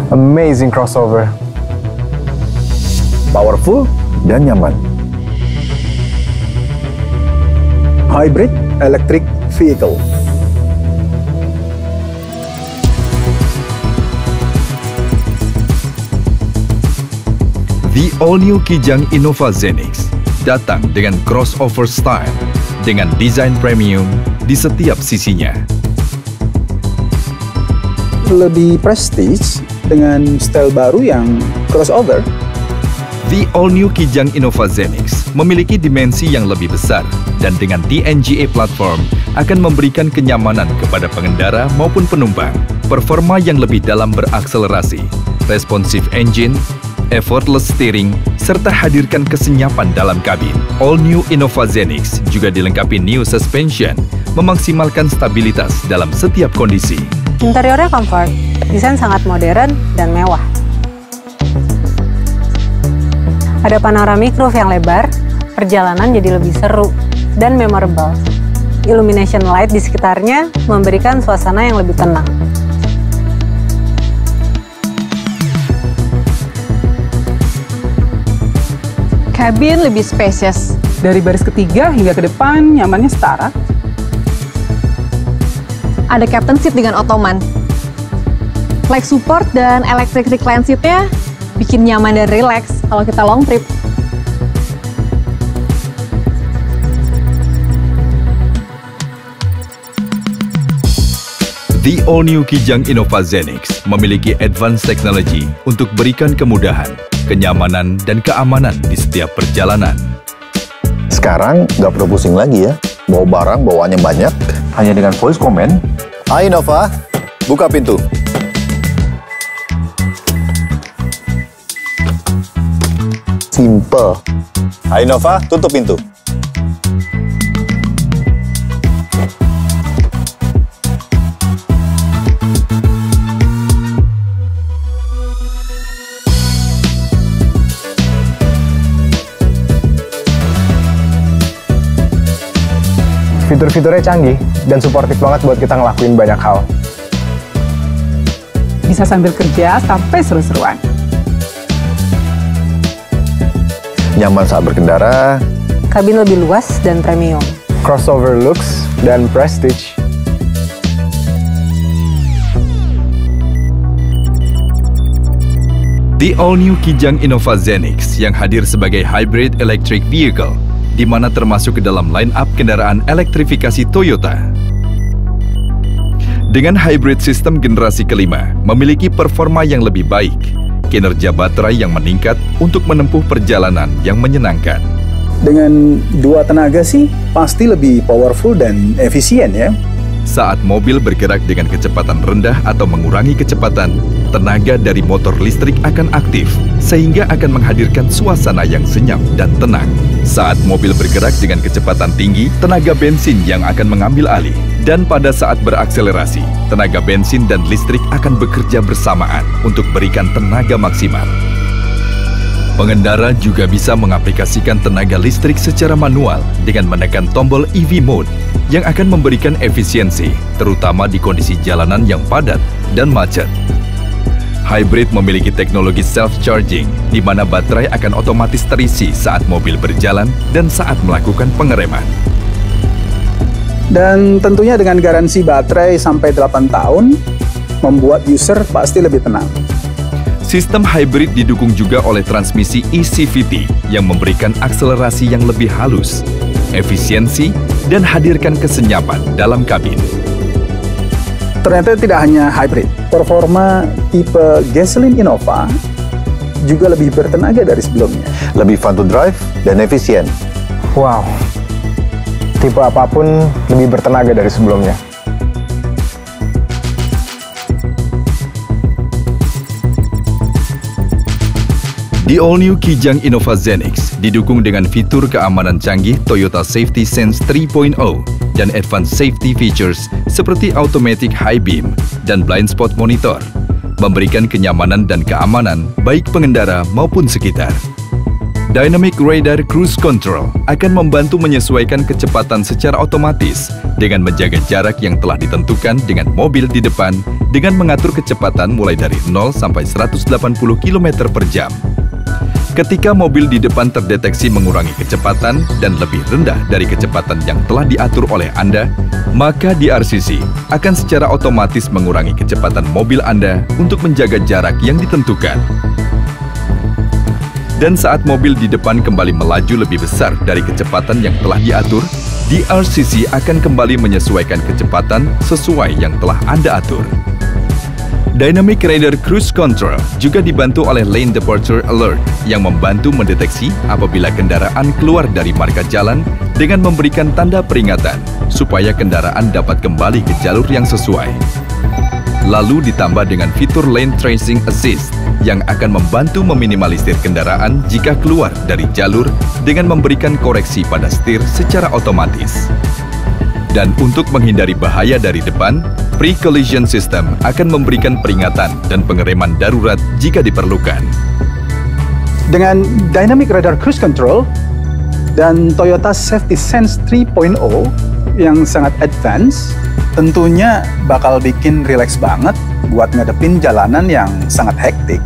Amazing crossover. Powerful dan nyaman. Hybrid electric vehicle. The all-new Kijang Innova Zenix datang dengan crossover style dengan desain premium di setiap sisinya. Lebih prestige dengan style baru yang crossover. The all-new Kijang Innova Zenix memiliki dimensi yang lebih besar dan dengan TNGA platform akan memberikan kenyamanan kepada pengendara maupun penumpang. Performa yang lebih dalam berakselerasi, responsive engine, effortless steering, serta hadirkan kesenyapan dalam kabin. All new Innova Zenix juga dilengkapi new suspension, memaksimalkan stabilitas dalam setiap kondisi. Interiornya comfort, desain sangat modern dan mewah. Ada panoramic roof yang lebar, perjalanan jadi lebih seru dan memorable. Illumination light di sekitarnya memberikan suasana yang lebih tenang. Kabin lebih spacious. Dari baris ketiga hingga ke depan, nyamannya setara. Ada captain seat dengan ottoman. Leg support dan electric recline seat-nya bikin nyaman dan relax kalau kita long trip. The all-new Kijang Innova Zenix memiliki advanced technology untuk berikan kemudahan, kenyamanan, dan keamanan di setiap perjalanan. Sekarang nggak perlu pusing lagi ya. Bawa barang bawaannya banyak. Hanya dengan voice command. Hai Innova, buka pintu. Simple. Hai Innova, tutup pintu. Fitur-fiturnya canggih dan suportif banget buat kita ngelakuin banyak hal. Bisa sambil kerja sampai seru-seruan. Nyaman saat berkendara. Kabin lebih luas dan premium. Crossover looks dan prestige. The all-new Kijang Innova Zenix yang hadir sebagai hybrid electric vehicle, di mana termasuk ke dalam line-up kendaraan elektrifikasi Toyota. Dengan hybrid sistem generasi kelima, memiliki performa yang lebih baik, kinerja baterai yang meningkat untuk menempuh perjalanan yang menyenangkan. Dengan dua tenaga sih, pasti lebih powerful dan efisien ya. Saat mobil bergerak dengan kecepatan rendah atau mengurangi kecepatan, tenaga dari motor listrik akan aktif, sehingga akan menghadirkan suasana yang senyap dan tenang. Saat mobil bergerak dengan kecepatan tinggi, tenaga bensin yang akan mengambil alih. Dan pada saat berakselerasi, tenaga bensin dan listrik akan bekerja bersamaan untuk berikan tenaga maksimal. Pengendara juga bisa mengaplikasikan tenaga listrik secara manual dengan menekan tombol EV Mode yang akan memberikan efisiensi, terutama di kondisi jalanan yang padat dan macet. Hybrid memiliki teknologi self-charging, di mana baterai akan otomatis terisi saat mobil berjalan dan saat melakukan pengereman. Dan tentunya dengan garansi baterai sampai 8 tahun, membuat user pasti lebih tenang. Sistem hybrid didukung juga oleh transmisi eCVT yang memberikan akselerasi yang lebih halus, efisiensi, dan hadirkan kesenyapan dalam kabin. Ternyata tidak hanya hybrid, performa tipe gasoline Innova juga lebih bertenaga dari sebelumnya. Lebih fun to drive dan efisien. Wow, tipe apapun lebih bertenaga dari sebelumnya. The all-new Kijang Innova Zenix didukung dengan fitur keamanan canggih Toyota Safety Sense 3.0 dan advanced safety features seperti automatic high beam dan blind spot monitor, memberikan kenyamanan dan keamanan baik pengendara maupun sekitar. Dynamic Radar Cruise Control akan membantu menyesuaikan kecepatan secara otomatis dengan menjaga jarak yang telah ditentukan dengan mobil di depan dengan mengatur kecepatan mulai dari 0 sampai 180 km per jam. Ketika mobil di depan terdeteksi mengurangi kecepatan dan lebih rendah dari kecepatan yang telah diatur oleh Anda, maka DRCC akan secara otomatis mengurangi kecepatan mobil Anda untuk menjaga jarak yang ditentukan. Dan saat mobil di depan kembali melaju lebih besar dari kecepatan yang telah diatur, DRCC akan kembali menyesuaikan kecepatan sesuai yang telah Anda atur. Dynamic Radar Cruise Control juga dibantu oleh Lane Departure Alert yang membantu mendeteksi apabila kendaraan keluar dari marka jalan dengan memberikan tanda peringatan supaya kendaraan dapat kembali ke jalur yang sesuai. Lalu ditambah dengan fitur Lane Tracing Assist yang akan membantu meminimalisir kendaraan jika keluar dari jalur dengan memberikan koreksi pada setir secara otomatis. Dan untuk menghindari bahaya dari depan, Pre-Collision System akan memberikan peringatan dan pengereman darurat jika diperlukan. Dengan Dynamic Radar Cruise Control dan Toyota Safety Sense 3.0 yang sangat advance, tentunya bakal bikin rileks banget buat ngadepin jalanan yang sangat hektik.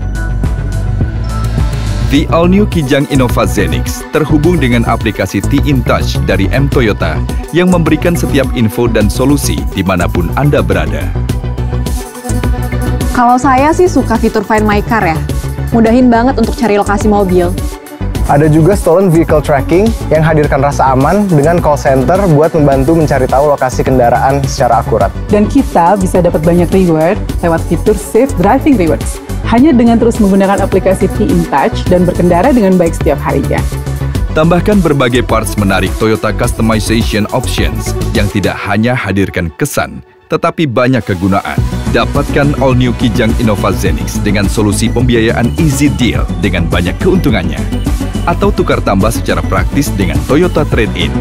The all-new Kijang Innova Zenix terhubung dengan aplikasi T-InTouch dari M Toyota yang memberikan setiap info dan solusi dimanapun Anda berada. Kalau saya sih suka fitur Find My Car ya. Mudahin banget untuk cari lokasi mobil. Ada juga Stolen Vehicle Tracking yang hadirkan rasa aman dengan call center buat membantu mencari tahu lokasi kendaraan secara akurat. Dan kita bisa dapat banyak reward lewat fitur Safe Driving Rewards. Hanya dengan terus menggunakan aplikasi T-InTouch dan berkendara dengan baik setiap harinya. Tambahkan berbagai parts menarik Toyota Customization Options yang tidak hanya hadirkan kesan, tetapi banyak kegunaan. Dapatkan All New Kijang Innova Zenix dengan solusi pembiayaan Easy Deal dengan banyak keuntungannya. Atau tukar tambah secara praktis dengan Toyota Trade-in.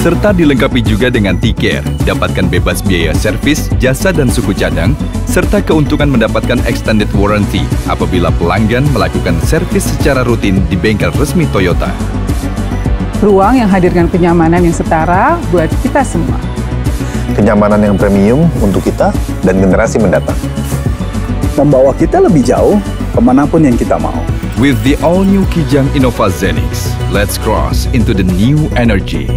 Serta dilengkapi juga dengan T-Care, dapatkan bebas biaya servis, jasa dan suku cadang, serta keuntungan mendapatkan extended warranty apabila pelanggan melakukan servis secara rutin di bengkel resmi Toyota. Ruang yang hadirkan kenyamanan yang setara buat kita semua. Kenyamanan yang premium untuk kita dan generasi mendatang. Membawa kita lebih jauh kemanapun yang kita mau. With the all-new Kijang Innova Zenix, let's cross into the new energy.